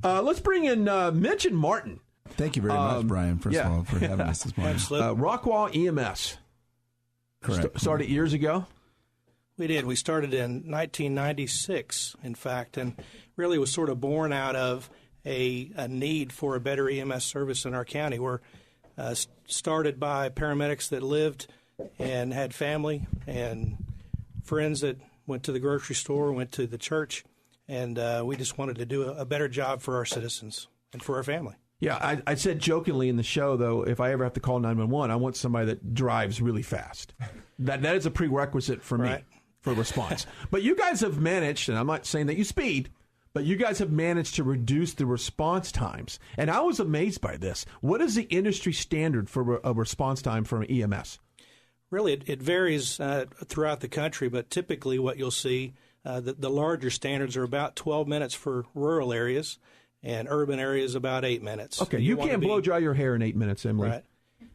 Let's bring in Mitch and Martin. Thank you very much, Brian, first of all, for having us this morning. Rockwall EMS. Correct. Started years ago? We did. We started in 1996, in fact, and really was sort of born out of a need for a better EMS service in our county. We're started by paramedics that lived and had family and friends that went to the grocery store, went to the church, and we just wanted to do a better job for our citizens and for our family. Yeah, I said jokingly in the show, though, if I ever have to call 911, I want somebody that drives really fast. That is a prerequisite for me for response. But you guys have managed, and I'm not saying that you speed, but you guys have managed to reduce the response times. And I was amazed by this. What is the industry standard for a response time for an EMS? Really, it varies throughout the country, but typically what you'll see, the larger standards are about 12 minutes for rural areas, and urban areas about 8 minutes. Okay, you can't blow dry your hair in 8 minutes, Emily. Right.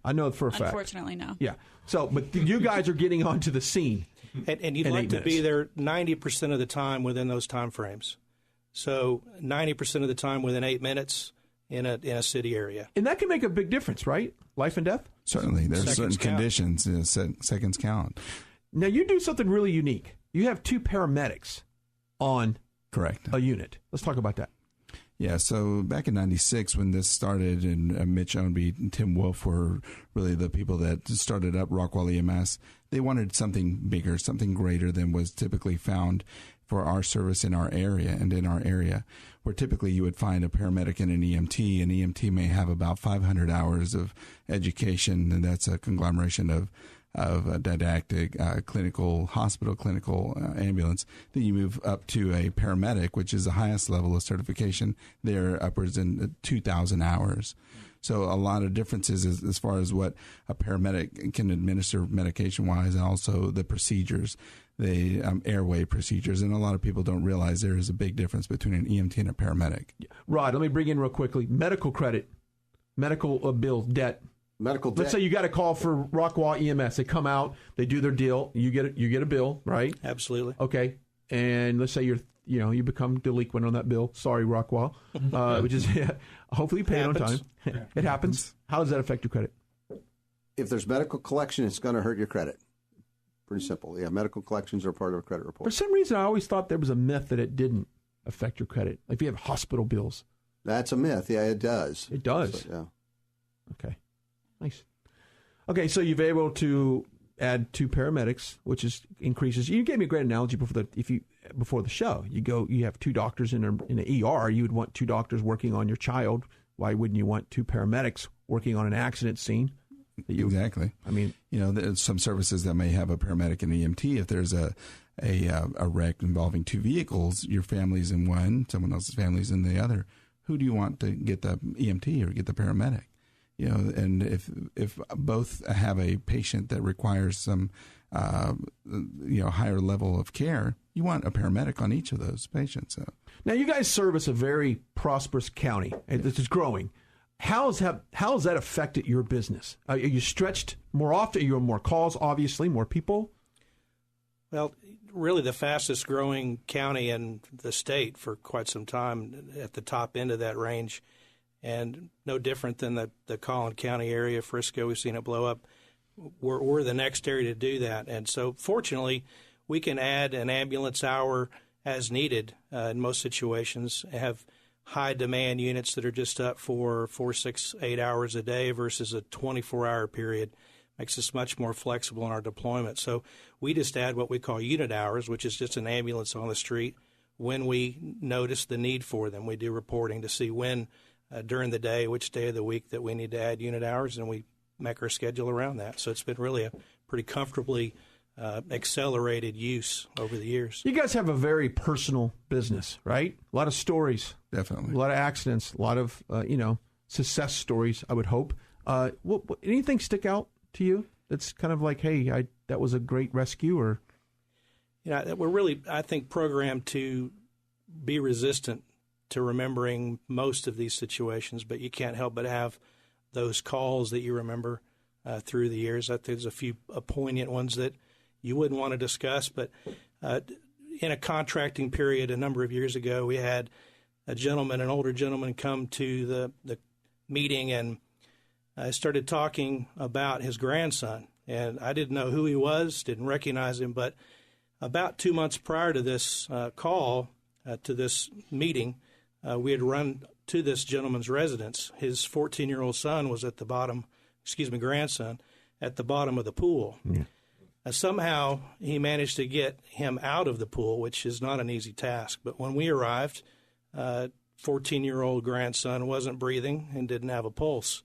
I know it for a fact. Unfortunately, no. Yeah. So, but you guys are getting onto the scene. And you'd like to be there 90% of the time within those time frames. So 90% of the time within 8 minutes in a city area. And that can make a big difference, right? Life and death? Certainly. There's Seconds certain conditions, seconds count. Now, you do something really unique. You have 2 paramedics on Correct. a unit. Let's talk about that. Yeah, so back in 96 when this started, and Mitch Ownby and Tim Wolf were really the people that started up Rockwall EMS, they wanted something bigger, something greater than was typically found for our service in our area and in our area, where typically you would find a paramedic and an EMT. An EMT may have about 500 hours of education, and that's a conglomeration of a didactic, clinical, hospital, clinical, ambulance. Then you move up to a paramedic, which is the highest level of certification. They're upwards in 2,000 hours. So a lot of differences as far as what a paramedic can administer medication-wise, and also the procedures, the airway procedures. And a lot of people don't realize there is a big difference between an EMT and a paramedic. Rod, let me bring in real quickly. Medical credit, medical bill, debt. Medical debt. Let's say you got a call for Rockwall EMS. They come out, they do their deal. You get a bill, right? Absolutely. Okay. And let's say you become delinquent on that bill. Sorry, Rockwall. Which is hopefully you pay it on time. It happens. How does that affect your credit? If there's medical collection, it's going to hurt your credit. Pretty simple. Yeah, medical collections are part of a credit report. For some reason, I always thought there was a myth that it didn't affect your credit. Like if you have hospital bills. That's a myth. Yeah, it does. It does. So, yeah. Okay. Nice. Okay, so you've been able to add 2 paramedics, which increases. You gave me a great analogy before the show. You have 2 doctors in an ER. You would want 2 doctors working on your child. Why wouldn't you want 2 paramedics working on an accident scene? Exactly. I mean, there's some services that may have a paramedic and EMT. If there's a wreck involving 2 vehicles, your family's in one, someone else's family's in the other. Who do you want to get the EMT or get the paramedic? And if both have a patient that requires some, higher level of care, you want a paramedic on each of those patients. So. Now, you guys service a very prosperous county, and this is growing. How has that affected your business? Are you stretched more often? Are you on more calls, obviously, more people? Well, really the fastest growing county in the state for quite some time, at the top end of that range. And no different than the Collin County area, Frisco, we've seen it blow up. We're the next area to do that. And so fortunately, we can add an ambulance hour as needed in most situations, have high demand units that are just up for 4, 6, 8 hours a day versus a 24-hour period. Makes us much more flexible in our deployment. So we just add what we call unit hours, which is just an ambulance on the street when we notice the need for them. We do reporting to see when during the day, which day of the week that we need to add unit hours, and we make our schedule around that. So it's been really a pretty comfortably accelerated use over the years. You guys have a very personal business, right? A lot of stories. Definitely. A lot of accidents, a lot of, success stories, I would hope. Anything stick out to you that's kind of like, hey, that was a great rescue? Or we're really, I think, programmed to be resistant to remembering most of these situations, but you can't help but have those calls that you remember through the years. I think there's a few poignant ones that you wouldn't want to discuss, but in a contracting period a number of years ago, we had an older gentleman, come to the meeting, and I started talking about his grandson. And I didn't know who he was, didn't recognize him, but about 2 months prior to this call, to this meeting, we had run to this gentleman's residence. His 14-year-old son was at the bottom, grandson, at the bottom of the pool. Yeah. Somehow he managed to get him out of the pool, which is not an easy task. But when we arrived, 14-year-old grandson wasn't breathing and didn't have a pulse.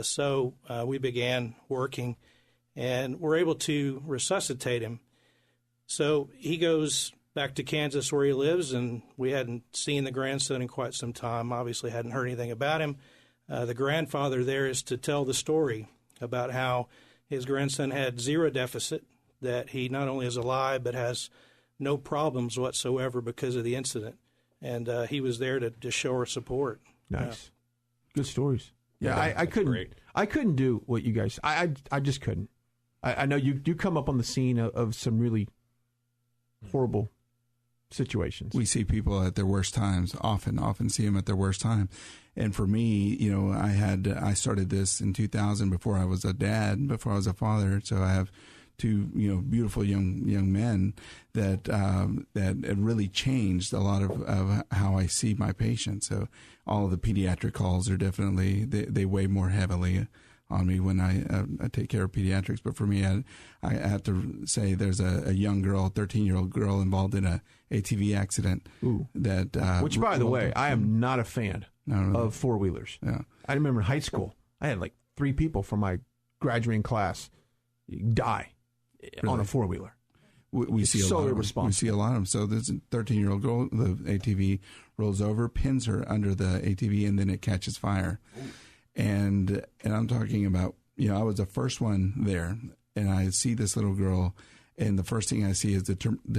So we began working, and were able to resuscitate him. So he goes back to Kansas where he lives, and we hadn't seen the grandson in quite some time, obviously hadn't heard anything about him. The grandfather there is to tell the story about how his grandson had zero deficit, that he not only is alive but has no problems whatsoever because of the incident. And he was there to show our support. Nice. Good stories. Yeah, I couldn't do what you guys, I just couldn't. I know you come up on the scene of some really horrible situations. We see people at their worst times, often see them at their worst time. And for me, I started this in 2000 before I was a dad, before I was a father. So I have two, beautiful young men that it really changed a lot of how I see my patients. So all of the pediatric calls are definitely, they weigh more heavily on me when I take care of pediatrics. But for me, I have to say there's a young girl, 13-year-old girl involved in a ATV accident. Ooh. Which, by the way, I am not a fan of four-wheelers. Yeah. I remember in high school, I had like 3 people from my graduating class die on a four-wheeler. We see a lot of them. So there's a 13-year-old girl, the ATV rolls over, pins her under the ATV, and then it catches fire. Ooh. And I'm talking about, I was the first one there, and I see this little girl, and the first thing I see is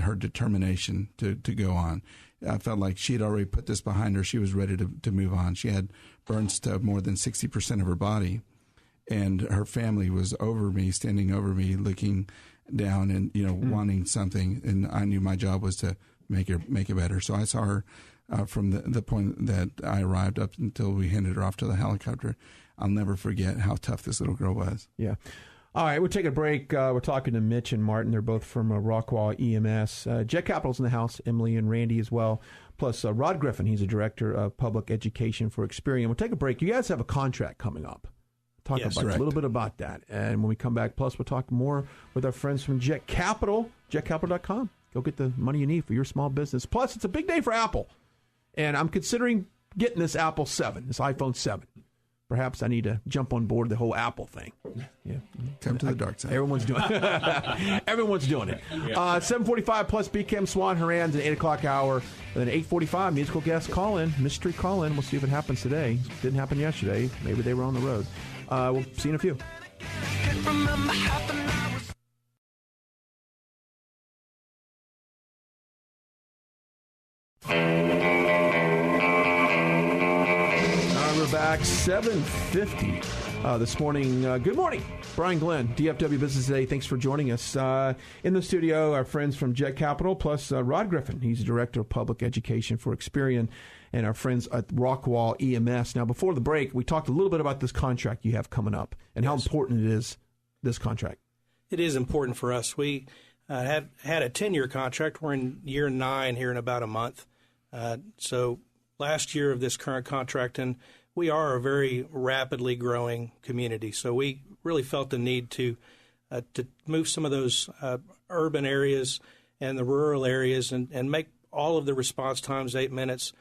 her determination to go on. I felt like she had already put this behind her. She was ready to move on. She had burns to more than 60% of her body, and her family was standing over me, looking down and, wanting something. And I knew my job was to make it better. So I saw her from the point that I arrived up until we handed her off to the helicopter. I'll never forget how tough this little girl was. Yeah. All right, we'll take a break. We're talking to Mitch and Martin. They're both from Rockwall EMS. Jet Capital's in the house, Emily and Randy as well. Plus Rod Griffin, he's a director of public education for Experian. We'll take a break. You guys have a contract coming up. Talk a little bit about that. And when we come back, plus we'll talk more with our friends from Jet Capital, jetcapital.com. Go get the money you need for your small business. Plus, it's a big day for Apple. And I'm considering getting this Apple 7, this iPhone 7. Perhaps I need to jump on board the whole Apple thing. Yeah, come to the dark side. Everyone's doing it. Everyone's doing it. 7:45 plus BCAM Swan Haran's an 8 o'clock hour. And then 8:45 musical guest call-in, mystery call-in. We'll see if it happens today. Didn't happen yesterday. Maybe they were on the road. We'll see you in a few. We're back, 7:50 this morning. Good morning, Brian Glenn, DFW Business Today. Thanks for joining us. In the studio, our friends from Jet Capital, plus Rod Griffin. He's the Director of Public Education for Experian, and our friends at Rockwall EMS. Now, before the break, we talked a little bit about this contract you have coming up and how important it is, this contract. It is important for us. We had a 10-year contract. We're in year 9 here in about a month. So last year of this current contract, and we are a very rapidly growing community. So we really felt the need to move some of those urban areas and the rural areas and make all of the response times 8 minutes.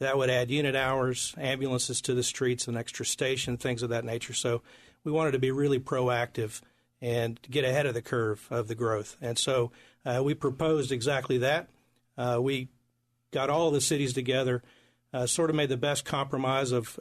That would add unit hours, ambulances to the streets, an extra station, things of that nature. So we wanted to be really proactive and get ahead of the curve of the growth. And so we proposed exactly that. We got all of the cities together, sort of made the best compromise of,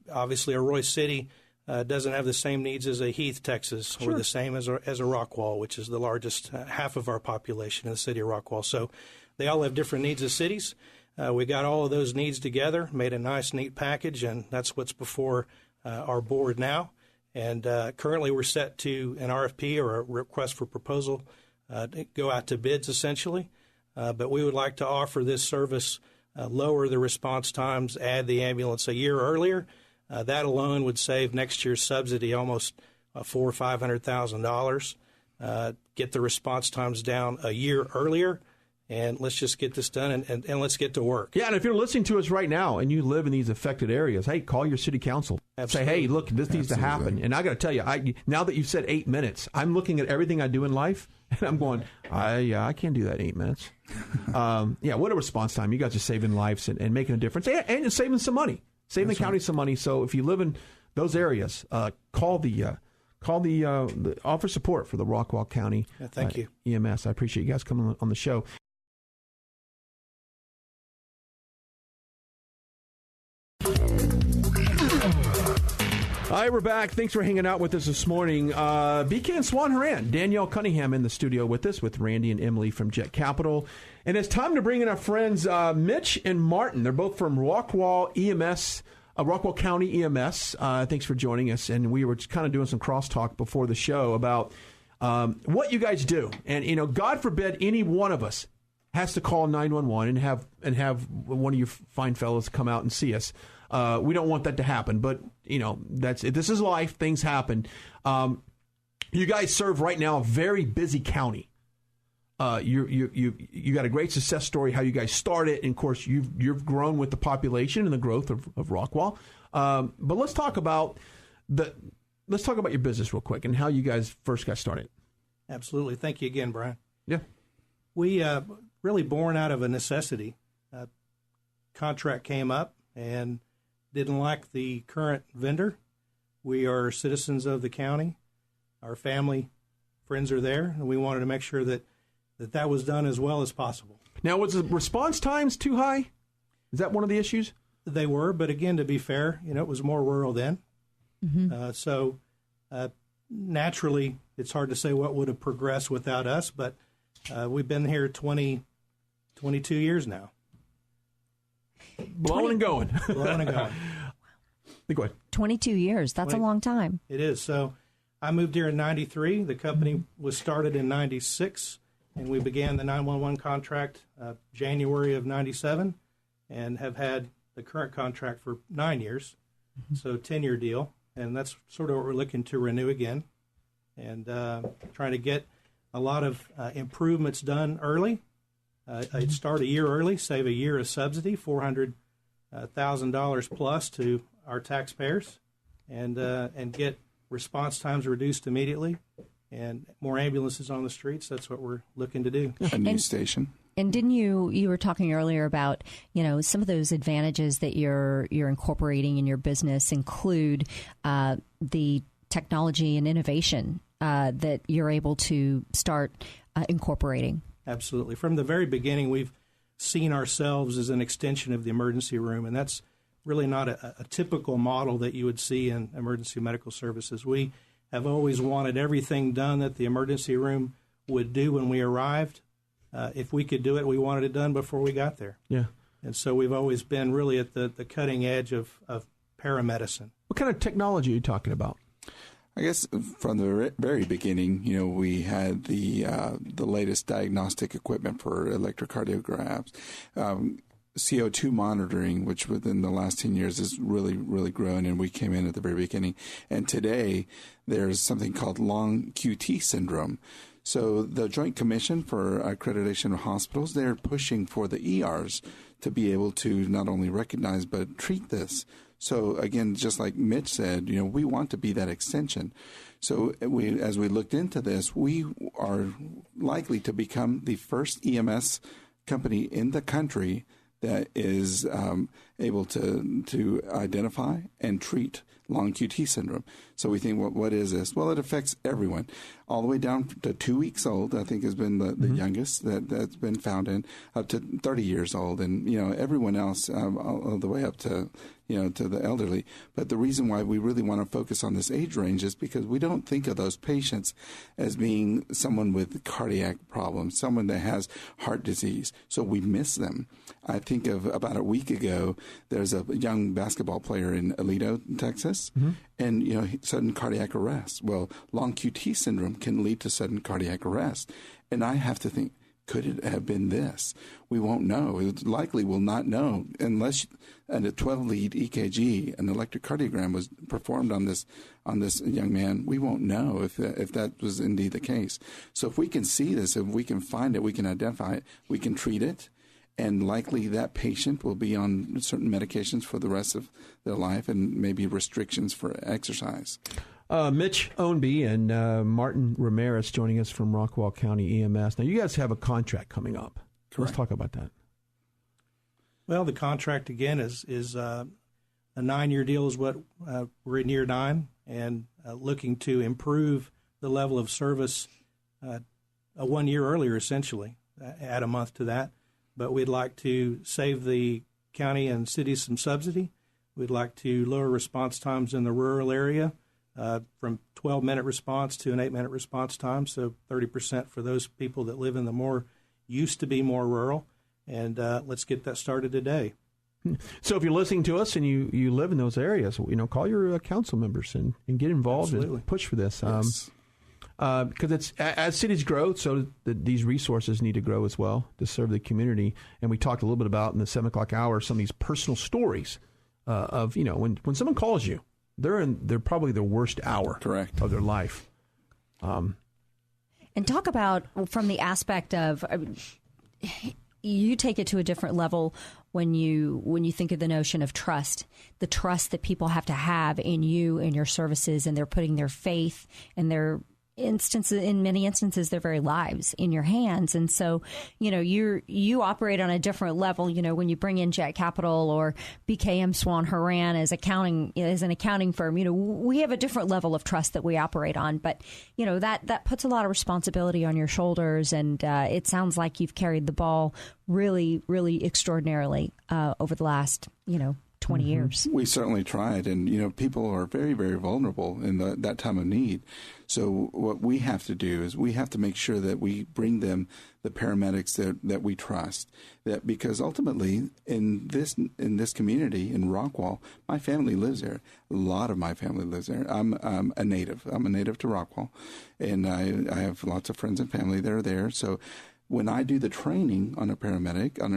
obviously, a Royce City doesn't have the same needs as a Heath, Texas, or the same as a Rockwall, which is the largest half of our population in the city of Rockwall. So they all have different needs as cities. We got all of those needs together, made a nice, neat package, and that's what's before our board now. And currently we're set to an RFP, or a request for proposal, to go out to bids, essentially. But we would like to offer this service lower the response times, add the ambulance a year earlier, that alone would save next year's subsidy almost $400,000 or $500,000. Get the response times down a year earlier, and let's just get this done and let's get to work. Yeah, and if you're listening to us right now and you live in these affected areas, hey, call your city council. Absolutely. Say, hey, look, this needs to happen. And I got to tell you, now that you've said 8 minutes, I'm looking at everything I do in life, and I'm going, I can't do that in 8 minutes. What a response time. You guys are saving lives and making a difference, and you're saving some money, saving the county some money. So if you live in those areas, call the offer support for the Rockwall County thank you. EMS. I appreciate you guys coming on the show. All right, we're back. Thanks for hanging out with us this morning. BK and Swan Horan, Danielle Cunningham in the studio with us, with Randy and Emily from Jet Capital. And it's time to bring in our friends Mitch and Martin. They're both from Rockwall EMS, Rockwall County EMS. Thanks for joining us. And we were just kind of doing some crosstalk before the show about what you guys do. And, God forbid any one of us has to call 911 and have one of you fine fellows come out and see us. We don't want that to happen, but this is life. Things happen. You guys serve right now a very busy county. You got a great success story how you guys started, and of course you've grown with the population and the growth of Rockwall. But let's talk about your business real quick and how you guys first got started. Absolutely. Thank you again, Brian. Yeah, we really born out of a necessity. Contract came up and didn't like the current vendor. We are citizens of the county. Our family, friends are there, and we wanted to make sure that was done as well as possible. Now, was the response times too high? Is that one of the issues? They were, but again, to be fair, it was more rural then. Mm-hmm. So naturally, it's hard to say what would have progressed without us, but we've been here 22 years now. Blowing and going. Blowing and going. Go ahead. 22 years. That's a long time. It is. So I moved here in 93. The company was started in 96, and we began the 911 contract January of 97 and have had the current contract for 9 years. Mm-hmm. So 10-year deal. And that's sort of what we're looking to renew again and trying to get a lot of improvements done early. I'd start a year early, save a year of subsidy, $400,000 plus to our taxpayers, and get response times reduced immediately, and more ambulances on the streets. That's what we're looking to do. A new station. And didn't you were talking earlier about, some of those advantages that you're incorporating in your business include the technology and innovation that you're able to start incorporating. Absolutely. From the very beginning, we've seen ourselves as an extension of the emergency room, and that's really not a typical model that you would see in emergency medical services. We have always wanted everything done that the emergency room would do when we arrived. If we could do it, we wanted it done before we got there. Yeah. And so we've always been really at the cutting edge of paramedicine. What kind of technology are you talking about? I guess from the very beginning, we had the latest diagnostic equipment for electrocardiographs, CO2 monitoring, which within the last 10 years has really, really grown, and we came in at the very beginning. And today, there's something called long QT syndrome. So the Joint Commission for Accreditation of Hospitals, they're pushing for the ERs to be able to not only recognize but treat this. So again, just like Mitch said, we want to be that extension. So as we looked into this, we are likely to become the first EMS company in the country that is able to identify and treat long QT syndrome. So we think, what is this? Well, it affects everyone, all the way down to 2 weeks old, I think has been the youngest that's been found in, up to 30 years old, and everyone else all the way up to to the elderly. But the reason why we really want to focus on this age range is because we don't think of those patients as being someone with cardiac problems, someone that has heart disease. So we miss them. I think of about a week ago, there's a young basketball player in Aledo, Texas, and sudden cardiac arrest. Well, long QT syndrome can lead to sudden cardiac arrest. And I have to think, Could it have been this? We won't know. It likely will not know unless a 12-lead EKG, an electrocardiogram, was performed on this young man. We won't know if that was indeed the case. So if we can see this, if we can find it, we can identify it, we can treat it, and likely that patient will be on certain medications for the rest of their life and maybe restrictions for exercise. Mitch Ownby and Martin Ramirez joining us from Rockwall County EMS. Now, you guys have a contract coming up. Correct. Let's talk about that. Well, the contract, again, is a 9-year deal is what we're in year 9, and looking to improve the level of service 1 year earlier, essentially, add a month to that. But we'd like to save the county and cities some subsidy. We'd like to lower response times in the rural area from 12-minute response to an 8-minute response time, so 30% for those people that live in the used to be more rural. And let's get that started today. So if you're listening to us and you live in those areas, call your council members and get involved. Absolutely. And push for this. Yes. Because it's as cities grow, so these resources need to grow as well to serve the community. And we talked a little bit about in the 7 o'clock hour some of these personal stories of when someone calls you, they're probably the worst hour Correct. of their life. And talk about from the aspect of you take it to a different level when you think of the notion of trust, the trust that people have to have in you and your services, and they're putting their faith and their in many instances, their very lives in your hands. And so, you operate on a different level, when you bring in Jet Capital or BKM Swan Horan as an accounting firm, we have a different level of trust that we operate on. But, that puts a lot of responsibility on your shoulders. And it sounds like you've carried the ball really, really extraordinarily over the last, 20 years. We certainly tried, and people are very, very vulnerable in that time of need. So what we have to do is we have to make sure that we bring them the paramedics that we trust. That because ultimately in this community in Rockwall, my family lives there. A lot of my family lives there. I'm a native. I'm a native to Rockwall, and I have lots of friends and family that are there. So when I do the training on a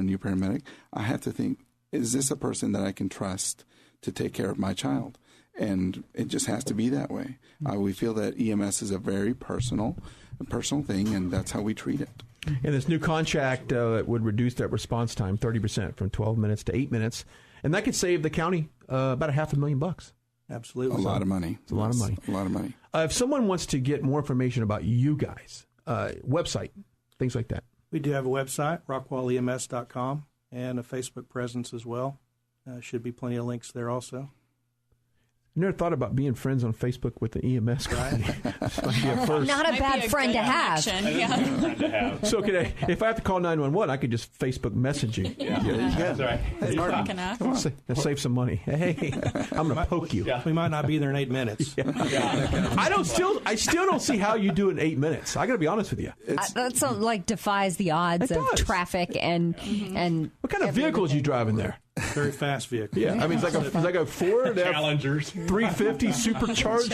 new paramedic, I have to think, is this a person that I can trust to take care of my child? And it just has to be that way. We feel that EMS is a very personal thing, and that's how we treat it. And this new contract would reduce that response time 30% from 12 minutes to 8 minutes, and that could save the county about $500,000. Absolutely. A lot of money. It's a lot of money. A lot of money. If someone wants to get more information about you guys, website, things like that. We do have a website, rockwallems.com, and a Facebook presence as well. Should be plenty of links there also. You never thought about being friends on Facebook with the EMS guy? Not a bad friend to have. Yeah. So if I have to call 911, I could just Facebook message you. Yeah. That's right. Hey, Martin. Come on. Let's save some money. Hey, I'm going to poke you. We might not be there in 8 minutes. I still don't see how you do it in 8 minutes. I got to be honest with you. That's defies the odds of traffic and What kind of vehicles you driving there? Very fast vehicle. Yeah, I mean, it's like a Ford Challengers. 350 supercharged.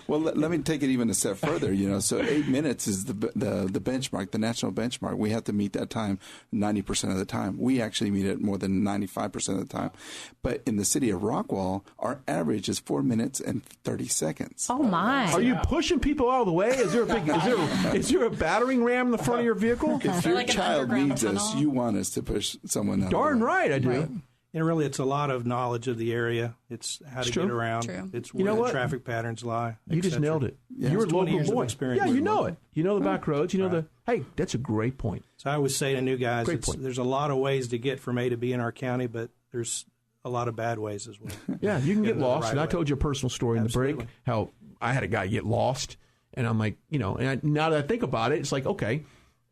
Well, let me take it even a step further. So 8 minutes is the benchmark, the national benchmark. We have to meet that time 90% of the time. We actually meet it more than 95% of the time. But in the city of Rockwall, our average is 4 minutes and 30 seconds. Oh my! Are you pushing people out of the way? Is there a battering ram in the front of your vehicle? If your child needs us, you want us to push someone out. Darn of the way. right, I do. Right. And really, it's a lot of knowledge of the area. It's how to get around. True. It's where the traffic patterns lie. You just nailed it. Yeah. You're a 20 local years of boy. experience. Yeah, you know it. You know the back roads. You know hey, that's a great point. So I always say to new guys, Great point. there's a lot of ways to get from A to B in our county, but there's a lot of bad ways as well. Yeah, you can get lost. right And I way. told you a personal story in the break, Absolutely. how I had a guy get lost. And I'm like, now that I think about it, it's like, okay,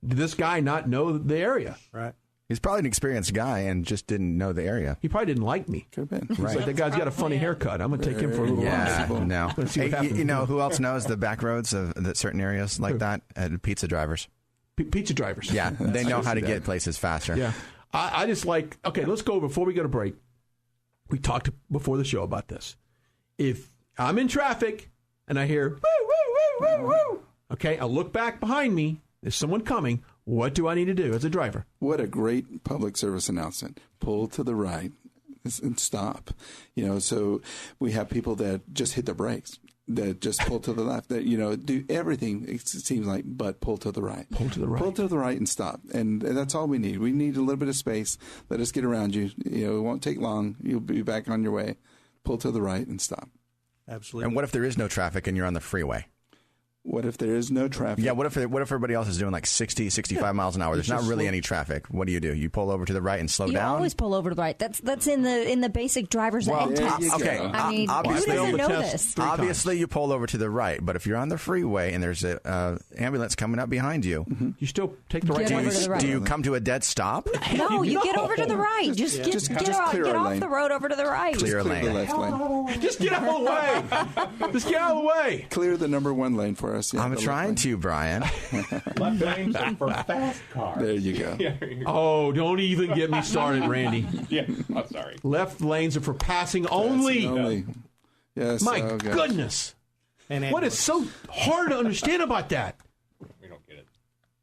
did this guy not know the area? Right. He's probably an experienced guy and just didn't know the area. He probably didn't like me. Could have been. He's like, that guy's got a funny haircut. I'm going to take him for a little Yeah, ride. no. Let's see what Hey, happens. you know who else knows the back roads of certain areas like that? Pizza drivers. Pizza drivers. Yeah, they know how to Yeah. get places faster. Yeah. I just like, okay, let's go before we go to break. We talked before the show about this. If I'm in traffic and I hear, woo, woo, woo, woo, woo, okay, I'll look back behind me. There's someone coming. What do I need to do as a driver? What a great public service announcement. Pull to the right and stop. So we have people that just hit the brakes, that just pull to the left, that, do everything, it seems like, but pull to the right. Pull to the right. Pull to the right and stop. And that's all we need. We need a little bit of space. Let us get around you. It won't take long. You'll be back on your way. Pull to the right and stop. Absolutely. And what if there is no traffic and you're on the freeway? What if there is no traffic? Yeah, what if everybody else is doing like 60, 65 miles an hour? There's not really any traffic. What do? You pull over to the right and slow You down? always pull over to the right. That's in the basic driver's ed test. Okay. I mean, who obviously, doesn't know this? Obviously, you pull over to the right, but if you're on the freeway and there's an ambulance coming up behind you, You still take the right Get over way. to the right. do you come to a dead stop? No, you get over to the right. Just get clear our off lane. the road over to the right. Clear Clear the lane. left lane. Just get out of the way. Just get out of the way. Clear the number 1 lane for us. Yeah, I'm the left trying lane. to, Brian. Left lanes are for fast cars. There you go. Oh, don't even get me started, Randy. Yeah, I'm sorry. Left lanes are for passing only. Only. Yes. My okay. goodness. And What is so hard to understand about that? We don't get it.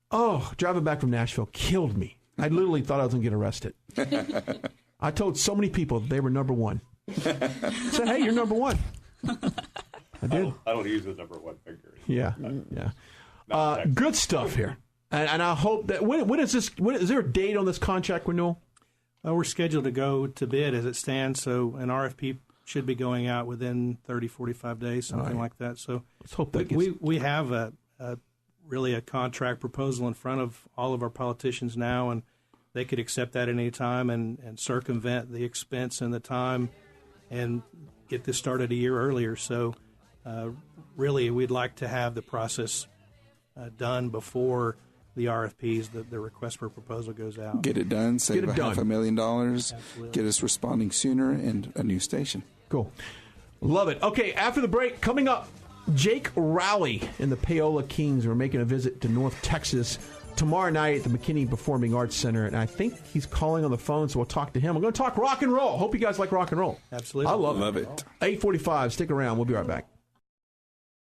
Oh, driving back from Nashville killed me. I literally thought I was going to get arrested. I told so many people they were number 1. I said, hey, you're number 1. I did. I don't use the number 1 figure. Yeah. Good stuff here. And I hope that, when is there a date on this contract renewal? we're scheduled to go to bid as it stands, so an RFP should be going out within 30, 45 days, something like that. So Let's hope that gets... we have really a contract proposal in front of all of our politicians now, and they could accept that at any time and circumvent the expense and the time and get this started a year earlier. So really, we'd like to have the process done before the RFPs, the request for proposal, goes out. Get it done, save $500,000, Absolutely. get us responding sooner, and a new station. Cool. Love it. Okay, after the break, coming up, Jake Rowley and the Paola Kings are making a visit to North Texas tomorrow night at the McKinney Performing Arts Center, and I think he's calling on the phone, so we'll talk to him. I'm going to talk rock and roll. Hope you guys like rock and roll. Absolutely. I love it. 8:45. Stick around. We'll be right back.